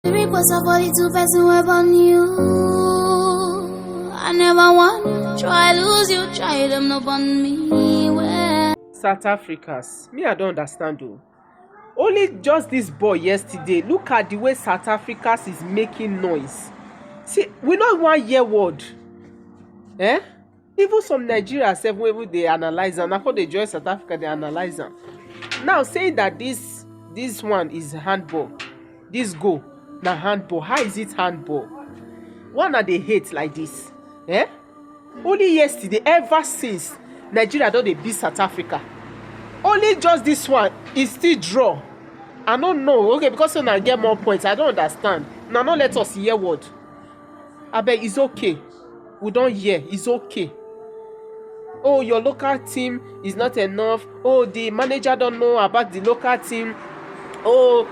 Request of 42 person web on you. I never want try lose you, try them up on me. Well, South Africans, me I don't understand though. Only just this boy yesterday. Look at the way South Africans is making noise. See, we not one year word. Eh? Even some Nigerians, even they analyze and after they join South Africa, they analyze them. Now saying that this one is handball, this goal na handball. How is it handball? One are they hate like this? Eh? Only yesterday, ever since Nigeria don dey beat South Africa, only just this one is still draw. I don't know. Okay, because now get more points. I don't understand. Now no let us hear word. Abeg, it's okay. We don't hear. It's okay. Oh, your local team is not enough. Oh, the manager don't know about the local team. Oh,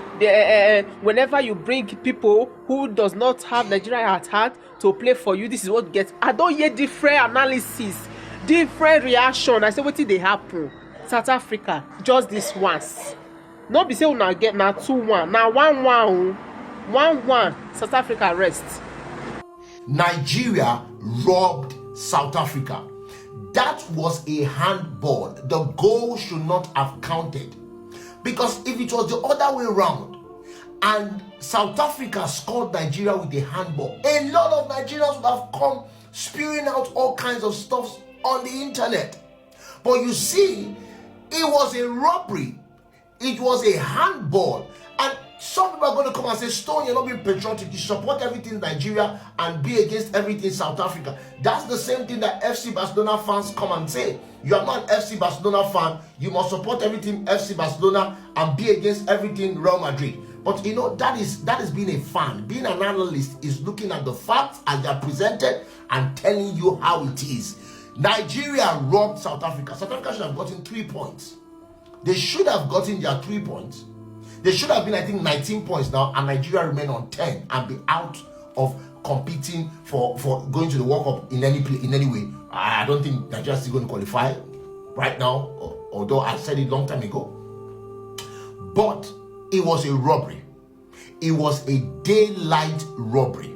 whenever you bring people who does not have Nigeria at heart to play for you, this is what gets. I don't hear different analysis, different reaction. I say wetin dey happen. South Africa just this once. No be say una get na 2-1, na 1-1 1-1. South Africa rest. Nigeria robbed South Africa. That was a handball. The goal should not have counted. Because if it was the other way around and South Africa scored Nigeria with a handball, a lot of Nigerians would have come spewing out all kinds of stuff on the internet. But you see, it was a robbery. It was a handball. And some people are going to come and say, Stone, you're not being patriotic. You support everything Nigeria and be against everything South Africa. That's the same thing that FC Barcelona fans come and say. You are not an FC Barcelona fan. You must support everything FC Barcelona and be against everything Real Madrid. But you know, that is being a fan. Being an analyst is looking at the facts as they are presented and telling you how it is. Nigeria robbed South Africa. South Africa should have gotten 3 points. They should have gotten their 3 points. They should have been, I think, 19 points now, and Nigeria remain on 10 and be out of competing for going to the World Cup in any way. I don't think Nigeria is still going to qualify right now, although I said it a long time ago. But it was a robbery. It was a daylight robbery.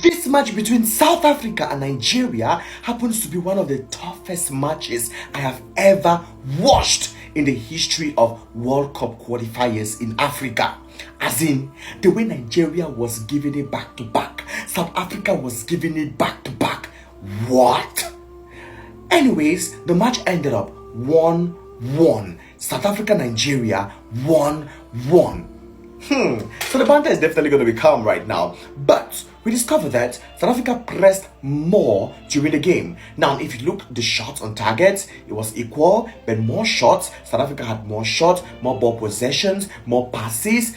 This match between South Africa and Nigeria happens to be one of the toughest matches I have ever watched in the history of World Cup qualifiers in Africa. As in, the way Nigeria was giving it back to back, South Africa was giving it back to back. What? Anyways, the match ended up 1-1. South Africa, Nigeria 1-1. So the banter is definitely going to be calm right now. But we discovered that South Africa pressed more during the game. Now, if you look at the shots on target, it was equal, but more shots. South Africa had more shots, more ball possessions, more passes,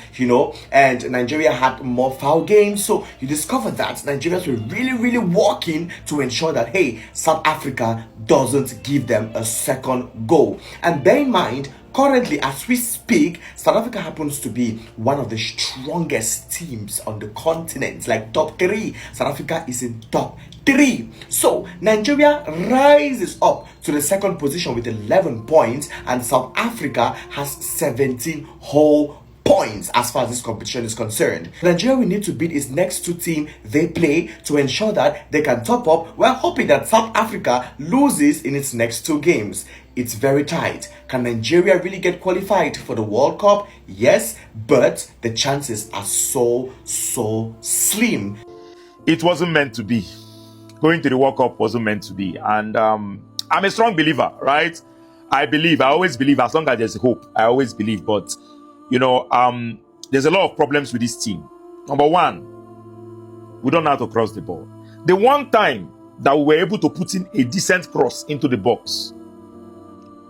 and Nigeria had more foul games. So you discovered that Nigerians were really working to ensure that, hey, South Africa doesn't give them a second goal. And bear in mind, currently, as we speak, South Africa happens to be one of the strongest teams on the continent, like top 3. South Africa is in top 3. So Nigeria rises up to the second position with 11 points, and South Africa has 17 whole points as far as this competition is concerned. Nigeria will need to beat its next 2 teams they play to ensure that they can top up, while hoping that South Africa loses in its next 2 games. It's very tight. Can Nigeria really get qualified for the World Cup? Yes, but the chances are so slim. It wasn't meant to be. Going to the World Cup wasn't meant to be. And I'm a strong believer, right? I always believe, as long as there's hope, I always believe. But there's a lot of problems with this team. Number one, we don't know how to cross the ball. The one time that we were able to put in a decent cross into the box,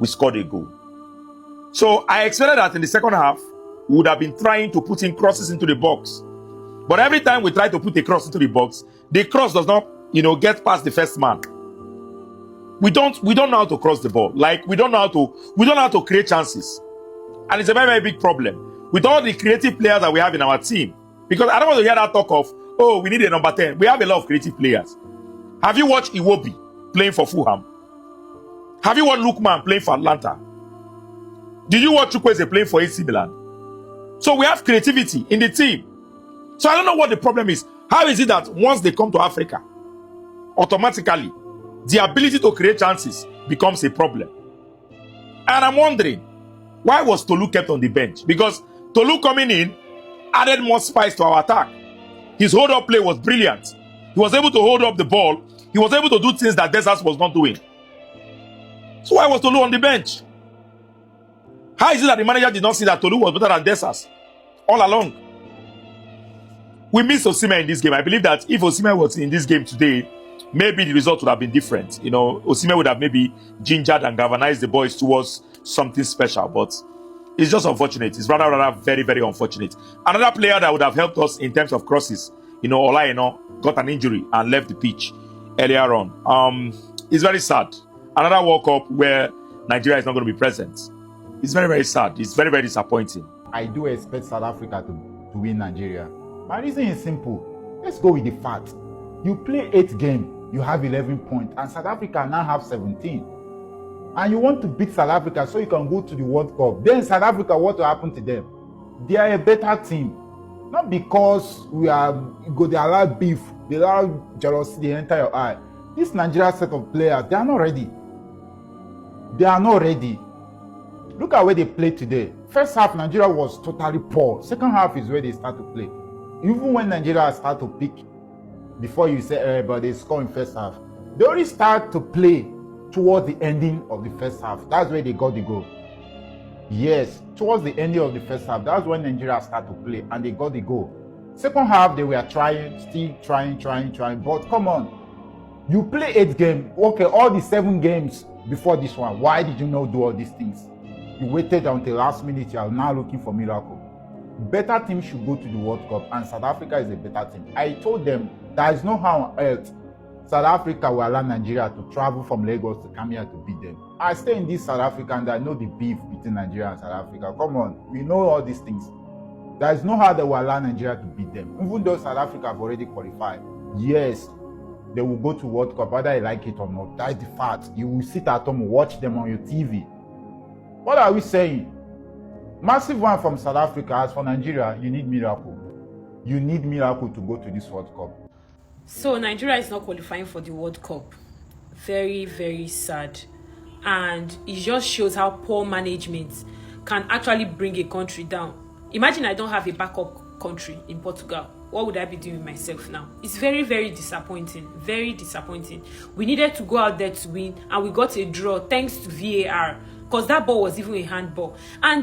we scored a goal. So I expected that in the second half, we would have been trying to put in crosses into the box. But every time we try to put a cross into the box, the cross does not, get past the first man. We don't know how to cross the ball. Like, we don't know how to create chances. And it's a very big problem with all the creative players that we have in our team. Because I don't want to hear that talk of, oh, we need a number 10. We have a lot of creative players. Have you watched Iwobi playing for Fulham? Have you watched Lookman playing for Atlanta? Did you watch Chukwueze playing for AC Milan? So we have creativity in the team. So I don't know what the problem is. How is it that once they come to Africa, automatically, the ability to create chances becomes a problem? And I'm wondering, why was Tolu kept on the bench? Because Tolu coming in added more spice to our attack. His hold-up play was brilliant. He was able to hold up the ball. He was able to do things that Desas was not doing. So why was Tolu on the bench? How is it that the manager did not see that Tolu was better than Desas all along? We missed Osimhen in this game. I believe that if Osimhen was in this game today, maybe the result would have been different. You know, Osimhen would have maybe gingered and galvanized the boys towards something special. But it's just unfortunate. It's rather very, very unfortunate. Another player that would have helped us in terms of crosses, you know, Olaino got an injury and left the pitch earlier on. It's very sad. Another World Cup where Nigeria is not going to be present. It's very, very sad. It's very, very disappointing. I do expect South Africa to win Nigeria. My reason is simple. Let's go with the fact. You play 8 games, you have 11 points, and South Africa now have 17. And you want to beat South Africa so you can go to the World Cup. Then South Africa, what will happen to them? They are a better team. Not because they allow beef, they allow jealousy, they enter your eye. This Nigeria set of players, they are not ready. They are not ready. Look at where they played today. First half, Nigeria was totally poor. Second half is where they start to play. Even when Nigeria start to pick, before you say, but they score in first half, they already start to play towards the ending of the first half. That's where they got the goal. Yes, towards the ending of the first half, that's when Nigeria start to play and they got the goal. Second half, they were still trying. But come on, you play 8 games. Okay, all the 7 games before this one. Why did you not do all these things? You waited until last minute. You are now looking for miracle. Better team should go to the World Cup, and South Africa is a better team. I told them there is no how on earth South Africa will allow Nigeria to travel from Lagos to come here to beat them. I stay in this South Africa and I know the beef between Nigeria and South Africa. Come on, we know all these things. There is no how they will allow Nigeria to beat them. Even though South Africa have already qualified, yes, they will go to World Cup, whether you like it or not. That's the fact. You will sit at home and watch them on your TV. What are we saying? Massive one from South Africa. As for Nigeria, you need miracle. You need miracle to go to this World Cup. So Nigeria is not qualifying for the World Cup. Very, very sad. And it just shows how poor management can actually bring a country down. Imagine I don't have a backup country in Portugal. What would I be doing with myself now? It's very, very disappointing. Very disappointing. We needed to go out there to win, and we got a draw thanks to VAR. Because that ball was even a handball. And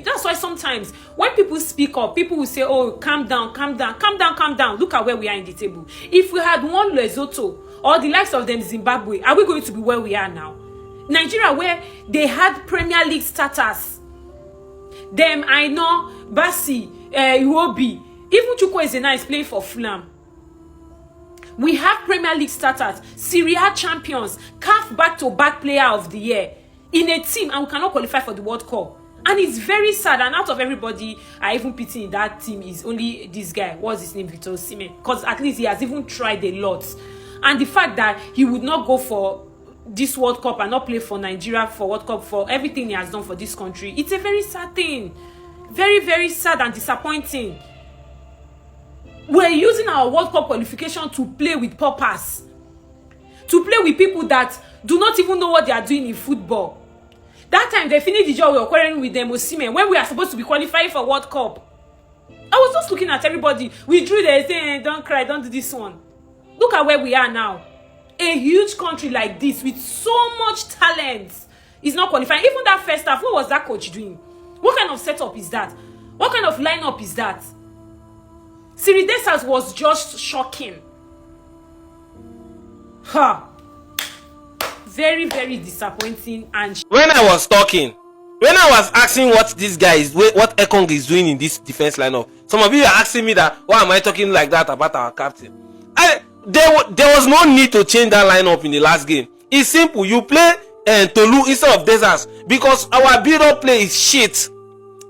that's why sometimes when people speak up, people will say, oh, calm down. Look at where we are in the table. If we had won Lesotho or the likes of them Zimbabwe, are we going to be where we are now? Nigeria, where they had Premier League starters. Them, I know, Basi, Iwobi, even Chukwu Ezena is playing for Fulham. We have Premier League starters, Syria champions, CAF back-to-back player of the year in a team, and we cannot qualify for the World Cup. And it's very sad. And out of everybody, I even pity in that team is only this guy. What's his name? Victor Osimhen. Because at least he has even tried a lot. And the fact that he would not go for this World Cup and not play for Nigeria for World Cup, for everything he has done for this country, it's a very sad thing. Very, very sad and disappointing. We're using our World Cup qualification to play with paupers. To play with people that do not even know what they are doing in football. That time they finished the job, we were quarreling with them, Osimhen, when we are supposed to be qualifying for World Cup. I was just looking at everybody. We drew there saying, don't cry, don't do this one. Look at where we are now. A huge country like this with so much talent is not qualifying. Even that first half, what was that coach doing? What kind of setup is that? What kind of lineup is that? Siri Desas was just shocking. Very, very disappointing. And when I was asking what this guy is, what Ekong is doing in this defense lineup, some of you are asking me that, why am I talking like that about our captain? There was no need to change that lineup in the last game. It's simple. You play Tolu instead of Desas because our build-up play is shit.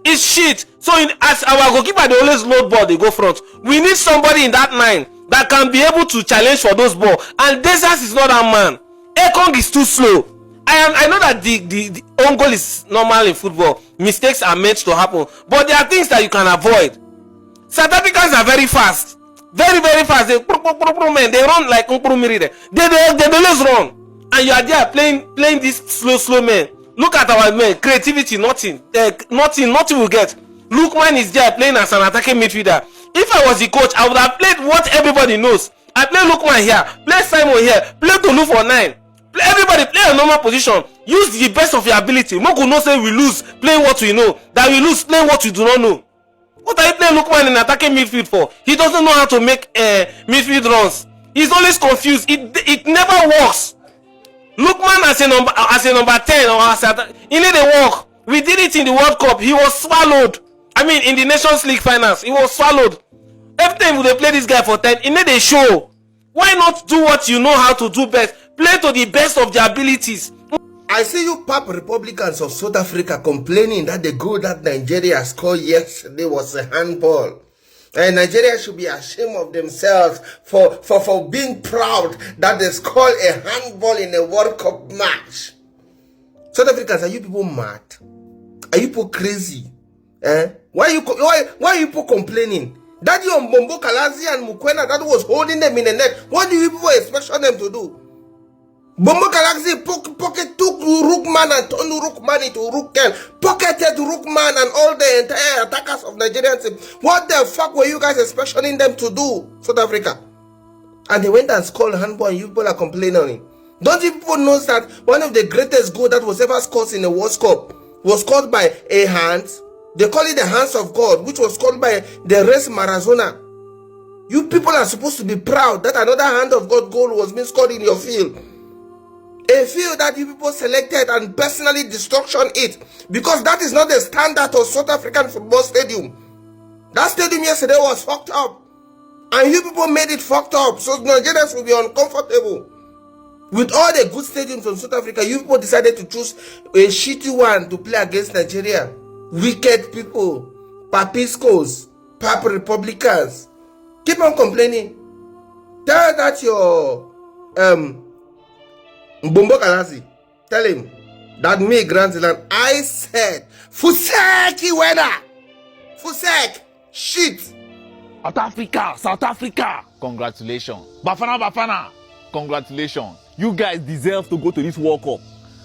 It's shit. So as our goalkeeper, they always load ball, they go front. We need somebody in that line that can be able to challenge for those balls. And Desas is not that man. Ekong is too slow. I know that the own goal is normal in football. Mistakes are meant to happen. But there are things that you can avoid. South Africans are very fast. Very, very fast. They run like Nkurumiri. They always run. And you are there playing this slow men. Look at our men. Creativity, nothing. Nothing will get. Lookman is there playing as an attacking midfielder. If I was the coach, I would have played what everybody knows. I play Lookman here, play Simon here, play Tolu for 9. Everybody play a normal position. Use the best of your ability. Moku no say we lose playing what we know. That we lose playing what we do not know. What are you playing Lookman in attacking midfield for? He doesn't know how to make midfield runs. He's always confused. It never works. Lookman as a number 10 or as he need a work. We did it in the World Cup. He was swallowed. I mean, in the Nations League finals, he was swallowed. Every time they play this guy for 10, he need a show. Why not do what you know how to do best? Play to the best of their abilities. I see you pap Republicans of South Africa complaining that the goal that Nigeria scored yesterday was a handball. And Nigeria should be ashamed of themselves for being proud that they scored a handball in a World Cup match. South Africans, are you people mad? Are you people crazy? Why are you people complaining? That your Mbombo Kalazi and Mukwena that was holding them in the net. What do you people expect them to do? Bombo Kalazi pocket took Rookman and turned Rookman into Rookel. Pocketed Rookman and all the entire attackers of Nigerian team. What the fuck were you guys expecting them to do, South Africa? And they went and scored handball and you people are complaining. Don't you people know that one of the greatest goals that was ever scored in the World Cup was scored by a hand? They call it the hands of God, which was called by the race Maradona. You people are supposed to be proud that another hand of God goal was being scored in your field. A field that you people selected and personally destruction it. Because that is not the standard of South African football stadium. That stadium yesterday was fucked up. And you people made it fucked up. So Nigerians will be uncomfortable. With all the good stadiums from South Africa, you people decided to choose a shitty one to play against Nigeria. Wicked people. Papiscos. Pap Republicans. Keep on complaining. Tell that your Mbombo Kalazi, tell him that me, granddilan, I said, Fuseki weather, Fusek, shit. South Africa, congratulations. Bafana Bafana, congratulations. You guys deserve to go to this World Cup.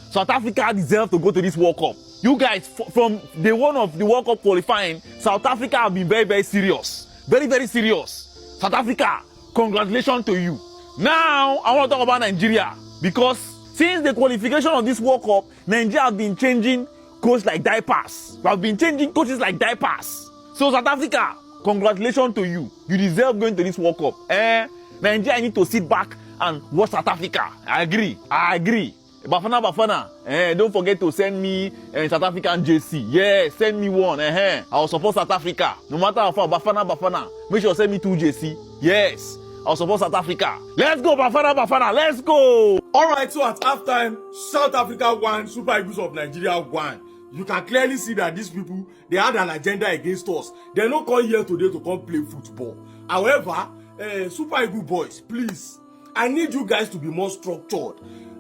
South Africa deserve to go to this World Cup. You guys, from the one of the World Cup qualifying, South Africa have been very, very serious. Very, very serious. South Africa, congratulations to you. Now, I want to talk about Nigeria. Because since the qualification of this World Cup, Nigeria have been changing coaches like diapers. We have been changing coaches like diapers. So South Africa, congratulations to you. You deserve going to this World Cup. Nigeria need to sit back and watch South Africa. I agree. Bafana Bafana. Don't forget to send me South African JC. Yeah, send me one. I will support South Africa. No matter how far, Bafana. Make sure you send me 2 JC. Yes. I'll support South Africa. Let's go, Bafana. Let's go. Alright, so at halftime, South Africa won, Super Eagles of Nigeria won. You can clearly see that these people, they had an agenda against us. They're not come here today to come play football. However, Super Eagles boys, please, I need you guys to be more structured.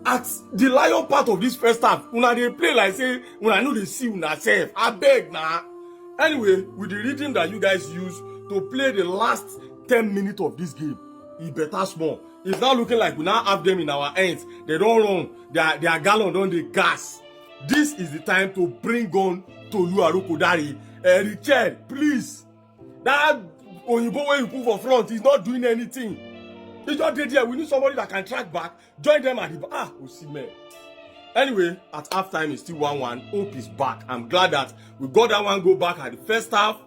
At the lion part of this first half, una they play like say, una know they see una self. I beg now. Anyway, with the rhythm that you guys use to play the last 10 minutes of this game, it better small. It's now looking like we now have them in our hands. They don't run. Their gallon on the gas. This is the time to bring on Tolu Arokodare. Richard, please. That Oyinbo way you put for front is not doing anything. It's just dead here. We need somebody that can track back. Join them at the back. We'll see, man. Anyway, at halftime it's still 1-1. Hope is back. I'm glad that we got that one goal back at the first half.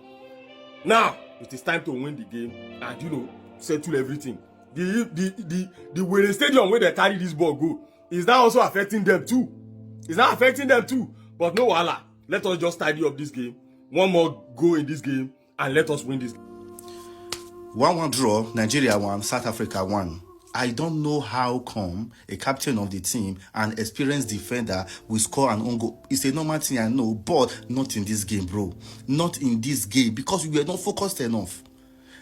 Now it is time to win the game and settle everything. The Wayne Stadium where they carry this ball go is now also affecting them too. But no wahala. Let us just tidy up this game. One more goal in this game and let us win this game. 1-1 draw, Nigeria won, South Africa won. I don't know how come a captain of the team, an experienced defender, will score an own goal. It's a normal thing, I know, but not in this game, bro. Not in this game, because we were not focused enough.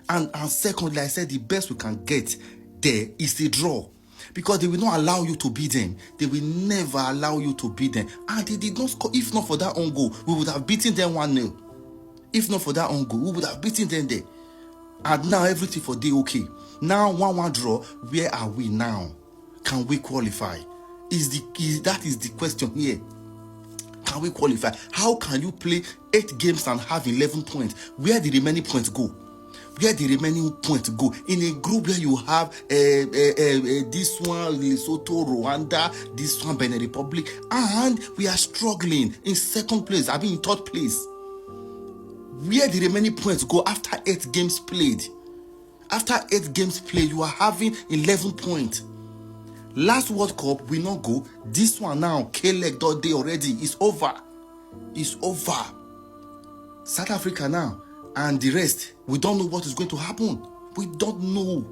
And secondly, I said the best we can get there is a draw. Because they will not allow you to beat them. They will never allow you to beat them. And they did not score. If not for that own goal, we would have beaten them 1-0. If not for that own goal, we would have beaten them there. And now everything for day okay. Now 1-1 draw. Where are we now? Can we qualify? That is the question here. Can we qualify? How can you play 8 games and have 11 points? Where the remaining points go? Where the remaining points go? In a group where you have this one Lesotho, Rwanda, this one Benin Republic, and we are struggling in second place. I mean in third place. Where the remaining points go after 8 games played? After 8 games played, you are having 11 points. Last World Cup we not go. This one now, K-leg that day already. It's over. It's over. South Africa now and the rest, we don't know what is going to happen. We don't know.